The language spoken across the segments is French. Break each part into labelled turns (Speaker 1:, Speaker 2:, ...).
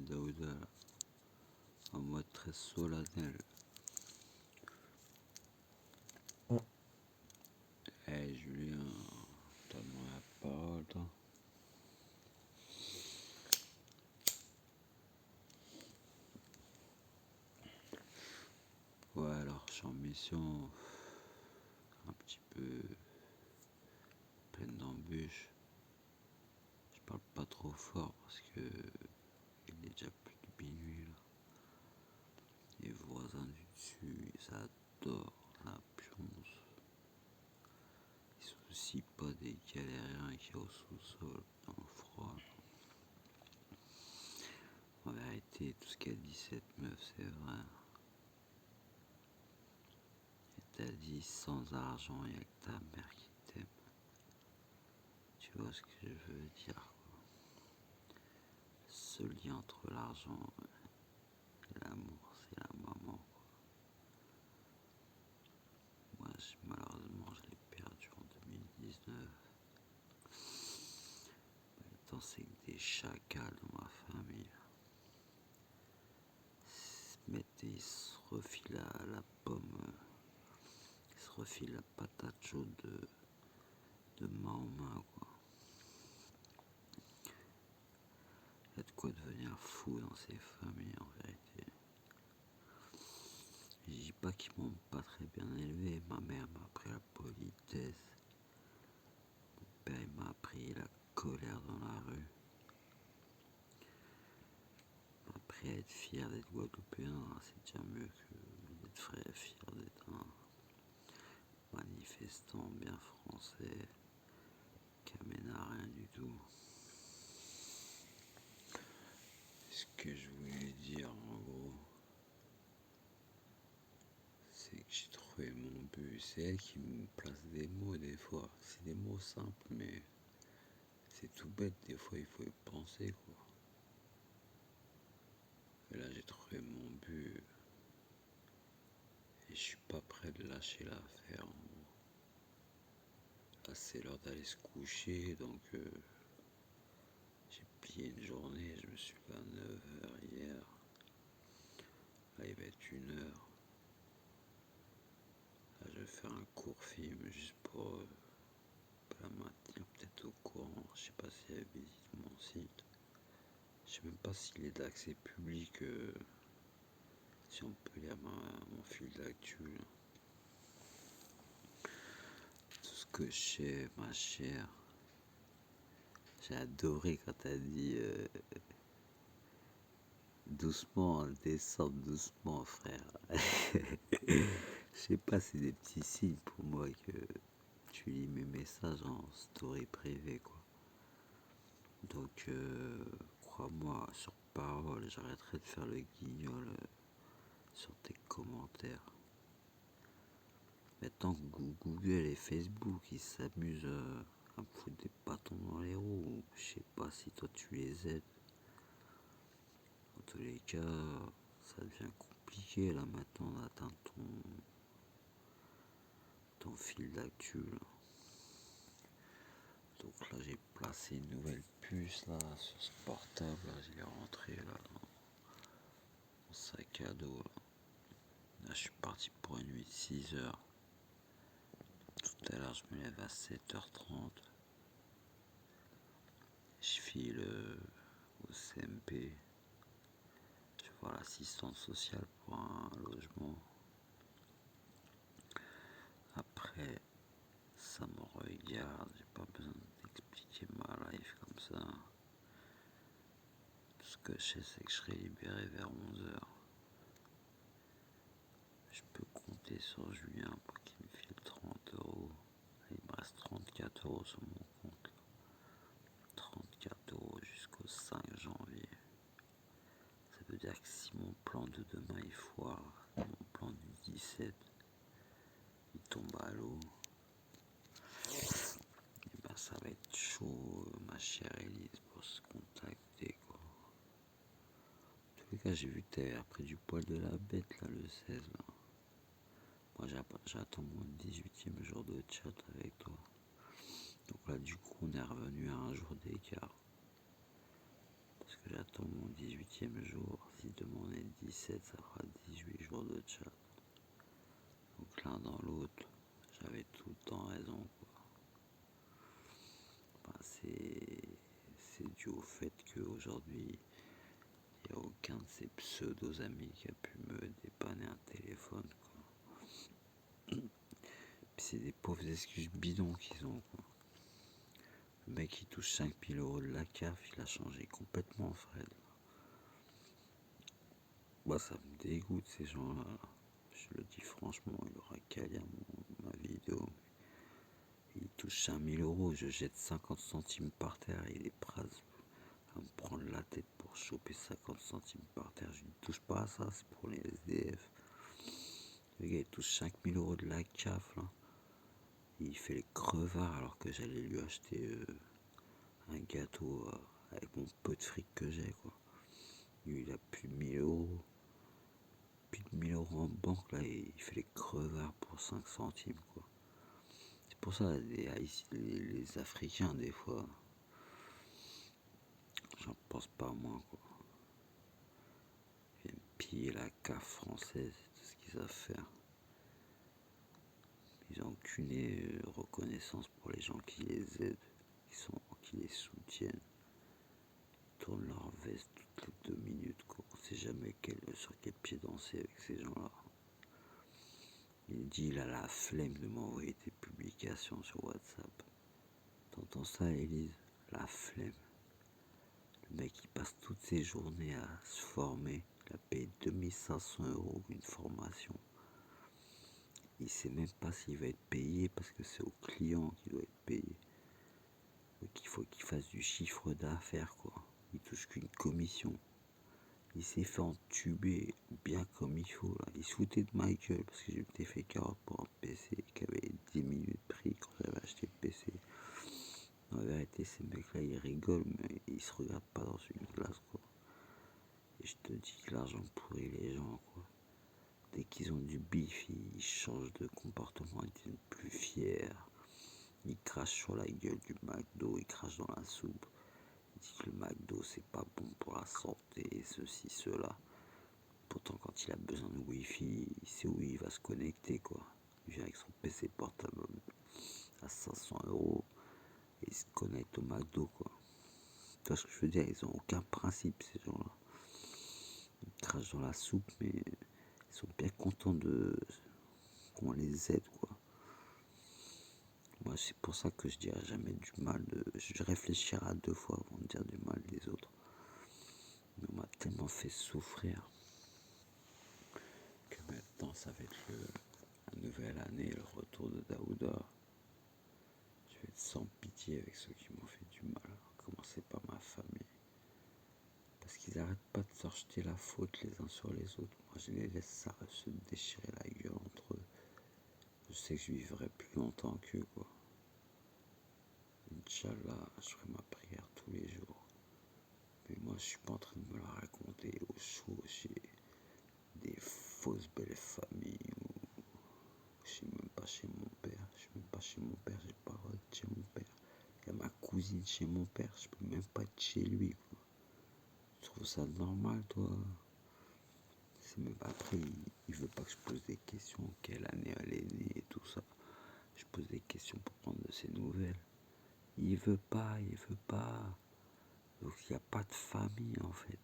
Speaker 1: Daouda, là, en mode très solennel. Eh Julien, donne-moi la parole, toi. Ouais, alors je suis en mission un petit peu pleine d'embûches. Je parle pas trop fort parce que il est déjà plus de minuit là. Les voisins du dessus, ils adorent la pionce. Ils se soucient pas des galériens qui y a au sous-sol, dans le froid. En vérité, tout ce qu'a dit cette meuf, c'est vrai. Et t'as dit sans argent, il y a que ta mère qui t'aime. Tu vois ce que je veux dire, quoi. Ce lien entre l'argent et l'amour, c'est la maman, quoi. Moi, malheureusement, je l'ai perdu en 2019. Maintenant, c'est que des chacals dans ma famille. Ils se refilent la pomme, ils se refilent la patate chaude de main en main, quoi. Il y a de quoi devenir fou dans ces familles, en vérité. Je dis pas qu'ils m'ont pas très bien élevé. Ma mère m'a appris la politesse. Mon père, il m'a appris la colère dans la rue. Il m'a appris à être fier d'être guadeloupéen. C'est déjà mieux que d'être fier d'être un manifestant bien français qui amène à rien du tout. Ce que je voulais dire, en gros, c'est que j'ai trouvé mon but. C'est elle qui me place des mots des fois. C'est des mots simples, mais c'est tout bête. Des fois, il faut y penser, quoi. Et là, j'ai trouvé mon but. Et je suis pas prêt de lâcher l'affaire, en gros. Là, c'est l'heure d'aller se coucher, donc j'ai plié une journée. Je me suis levé à 9h hier. Là, il va être 1h. Là, je vais faire un court film juste pour la maintenir peut-être au courant. Je sais pas si elle visite mon site. Je sais même pas s'il est d'accès public, si on peut lire mon fil d'actu. Tout ce que je sais, ma chère. J'ai adoré quand t'as dit doucement, descends doucement, frère. Je sais pas, c'est des petits signes pour moi que tu lis mes messages en story privée, quoi. Donc, crois-moi, sur parole, j'arrêterai de faire le guignol sur tes commentaires. Maintenant que Google et Facebook, ils s'amusent à me foutre des bâtons dans les roues, je sais pas si toi tu les aides. En tous les cas, ça devient compliqué là maintenant d'atteindre ton fil d'actu. Donc là, j'ai placé une nouvelle puce là sur ce portable. Là, je l'ai rentré là dans mon sac à dos. Là, je suis parti pour une nuit de 6 heures. Tout à l'heure, je me lève à 7h30. Je file au CMP. Je vois l'assistante sociale pour un logement. Après, ça me regarde. J'ai pas besoin d'expliquer ma life comme ça. Tout ce que je sais, c'est que je serai libéré vers 11h. Je peux compter sur Julien pour qu'il me file 30€. Il me reste 34€ sur mon compte. 34€ jusqu'au 5 janvier. Ça veut dire que si mon plan de demain il foire, mon plan du 17 il tombe à l'eau, et ben ça va être chaud, ma chère Elise, pour se contacter, quoi. En tous les cas, j'ai vu que t'avais repris du poil de la bête là le 16 là. Moi j'attends mon 18e jour de chat avec toi. Donc là du coup on est revenu à un jour d'écart. Parce que j'attends mon 18e jour. Si demain on est 17, ça fera 18 jours de chat. Donc l'un dans l'autre, j'avais tout le temps raison, quoi. Enfin, c'est dû au fait qu'aujourd'hui, il n'y a aucun de ces pseudo-amis qui a pu me dépanner un téléphone, quoi. Puis c'est des pauvres excuses bidons qu'ils ont, quoi. Le mec il touche 5000 euros de la CAF, il a changé complètement, Fred. Moi ça me dégoûte ces gens-là. Je le dis franchement, il aura qu'à lire ma vidéo. Il touche 5000 euros, je jette 50 centimes par terre et il est prêt à me prendre la tête pour choper 50 centimes par terre. Je ne touche pas à ça, c'est pour les SDF. Le gars il touche 5000 euros de la CAF là. Et il fait les crevards alors que j'allais lui acheter un gâteau avec mon peu de fric que j'ai, quoi. Lui, il a plus de 1000 euros. Plus de 1000 euros en banque là et il fait les crevards pour 5 centimes, quoi. C'est pour ça les Africains des fois, j'en pense pas moins, quoi. Ils viennent piller la CAF française, c'est tout ce qu'ils savent faire. Ils n'ont aucune reconnaissance pour les gens qui les aident, qui les soutiennent. Ils tournent leur veste toutes les 2 minutes, quoi. On sait jamais sur quel pied danser avec ces gens-là. Il dit il a la flemme de m'envoyer des publications sur WhatsApp. T'entends ça, Élise? La flemme. Le mec il passe toutes ses journées à se former. Il a payé 2500 € une formation. Il sait même pas s'il va être payé parce que c'est au client qui doit être payé. Donc il faut qu'il fasse du chiffre d'affaires, quoi. Il touche qu'une commission. Il s'est fait entuber bien comme il faut, là. Il se foutait de ma gueule parce que j'ai été fait carotte pour un PC qui avait 10 minutes de prix quand j'avais acheté le PC. En vérité, ces mecs-là, ils rigolent, mais ils se regardent pas dans une glace, quoi. Et je te dis que l'argent pourrit les gens, quoi. Dès qu'ils ont du bif, ils changent de comportement, ils deviennent plus fiers. Ils crachent sur la gueule du McDo, ils crachent dans la soupe. Ils disent que le McDo, c'est pas bon pour la santé, ceci, cela. Pourtant, quand il a besoin de Wi-Fi, il sait où il va se connecter, quoi. Il vient avec son PC portable à 500 € et il se connecte au McDo, quoi. Tu vois ce que je veux dire? Ils ont aucun principe, ces gens-là. Ils crachent dans la soupe, mais ils sont bien contents qu'on les aide, quoi. Moi, c'est pour ça que je dirais jamais du mal. Je réfléchirai à 2 fois avant de dire du mal des autres. Mais on m'a tellement fait souffrir que maintenant, ça va être la nouvelle année, le retour de Daouda. Je vais être sans pitié avec ceux qui m'ont fait du mal. À commencer par ma famille. Parce qu'ils n'arrêtent pas de se rejeter la faute les uns sur les autres. Moi, je les laisse se déchirer la gueule entre eux. Je sais que je vivrai plus longtemps qu'eux, quoi. Inch'Allah, je ferai ma prière tous les jours. Mais moi, je suis pas en train de me la raconter au chaud chez des fausses belles familles ou je suis même pas chez mon père. Je suis même pas chez mon père, j'ai pas le droit d'être chez mon père. Il y a ma cousine chez mon père, je peux même pas être chez lui, quoi. Tu trouves ça normal, toi? C'est même après, il veut pas que je pose des questions, quelle année elle est née et tout ça. Je pose des questions pour prendre de ses nouvelles. Il veut pas. Donc il n'y a pas de famille en fait.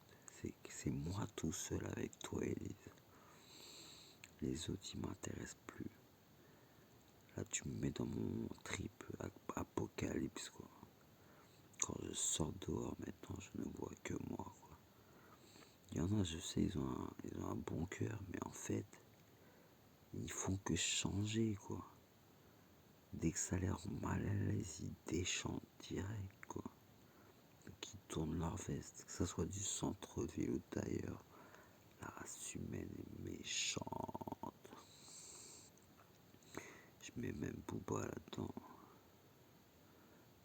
Speaker 1: C'est moi tout seul avec toi, Elise. Les autres, ils m'intéressent plus. Là, tu me mets dans mon trip apocalypse, quoi. Quand je sors dehors maintenant, je ne vois que moi, quoi. Il y en a, je sais, ils ont un bon cœur, mais en fait, ils font que changer, quoi. Dès que ça leur mal à l'aise, ils déchantent direct, quoi. Qui tournent leur veste, que ce soit du centre-ville ou d'ailleurs. La race humaine est méchante. Je mets même Booba là-dedans.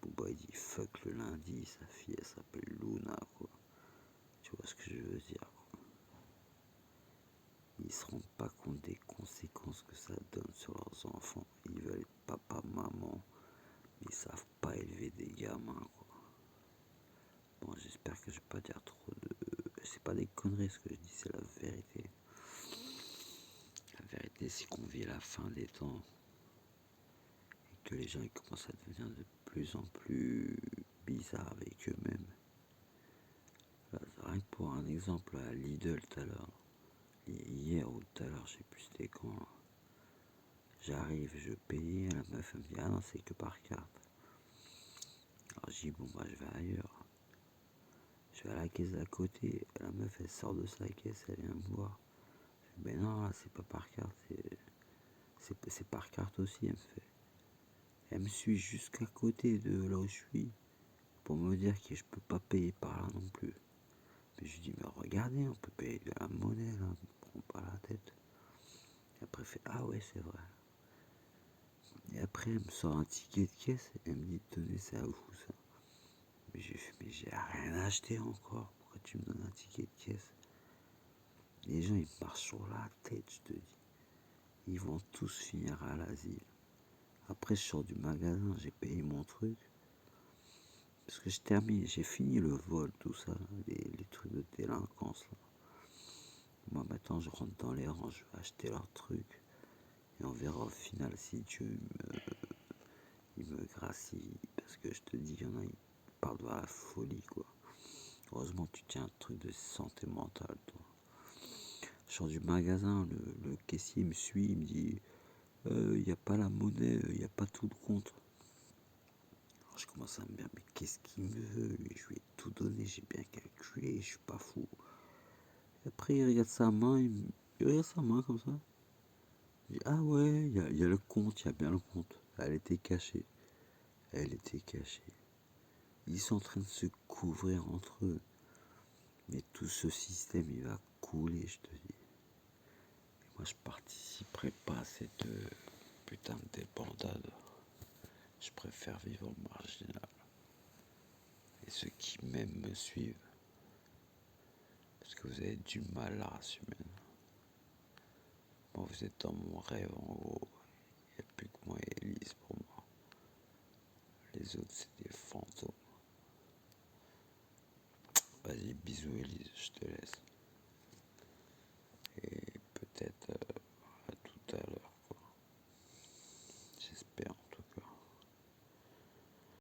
Speaker 1: Booba il dit fuck le lundi, sa fille elle s'appelle Luna, quoi. Tu vois ce que je veux dire, quoi. Ils se rendent pas compte des conséquences que ça donne sur leurs enfants. Ils veulent être papa, maman, mais ils savent pas élever des gamins, quoi. Bon, j'espère que je vais pas dire trop de c'est pas des conneries ce que je dis, c'est la vérité. La vérité, c'est qu'on vit la fin des temps et que les gens ils commencent à devenir de plus en plus bizarres avec eux-mêmes. Là, rien que pour un exemple, à Lidl tout à l'heure, hier ou tout à l'heure, je sais plus c'était quand, là. J'arrive, je paye, la meuf elle me dit ah non c'est que par carte. Alors je dis bon bah je vais ailleurs. Je vais à la caisse d'à côté, la meuf elle sort de sa caisse, elle vient me voir. Ben non là c'est pas par carte, c'est par carte aussi, elle me fait. Elle me suit jusqu'à côté de là où je suis pour me dire que je peux pas payer par là non plus. Mais je dis mais regardez, on peut payer de la monnaie là, on prend pas la tête. Et après elle fait ah ouais c'est vrai. Et après elle me sort un ticket de caisse et elle me dit tenez c'est à vous ça. Mais j'ai fait mais j'ai rien acheté encore, pourquoi tu me donnes un ticket de caisse? Les gens ils marchent sur la tête je te dis. Ils vont tous finir à l'asile. Après je sors du magasin, j'ai payé mon truc. Parce que j'ai fini le vol, tout ça, les trucs de délinquance là. Moi maintenant je rentre dans les rangs, je vais acheter leurs trucs. Et on verra au final si Dieu il me gracie. Parce que je te dis, il y en a, ils partent vers la folie quoi. Heureusement tu tiens un truc de santé mentale toi. Je sors du magasin, le caissier me suit, il me dit il n'y a pas la monnaie, il n'y a pas tout le compte. Alors je commence à me dire mais qu'est-ce qu'il me veut lui? Je lui ai tout donné, j'ai bien calculé, je suis pas fou. Et après il regarde sa main, il regarde sa main comme ça. Il dit ah ouais, il y a le compte, il y a bien le compte. Elle était cachée. Elle était cachée. Ils sont en train de se couvrir entre eux. Mais tout ce système il va couler, je te dis. Moi, je participerai pas à cette putain de débandade. Je préfère vivre au marginal. Et ceux qui m'aiment me suivent. Parce que vous avez du mal à la race humaine. Moi, vous êtes dans mon rêve, en gros. Il n'y a plus que moi et Elise pour moi. Les autres, c'est des fantômes. Vas-y, bisous Elise, je te laisse.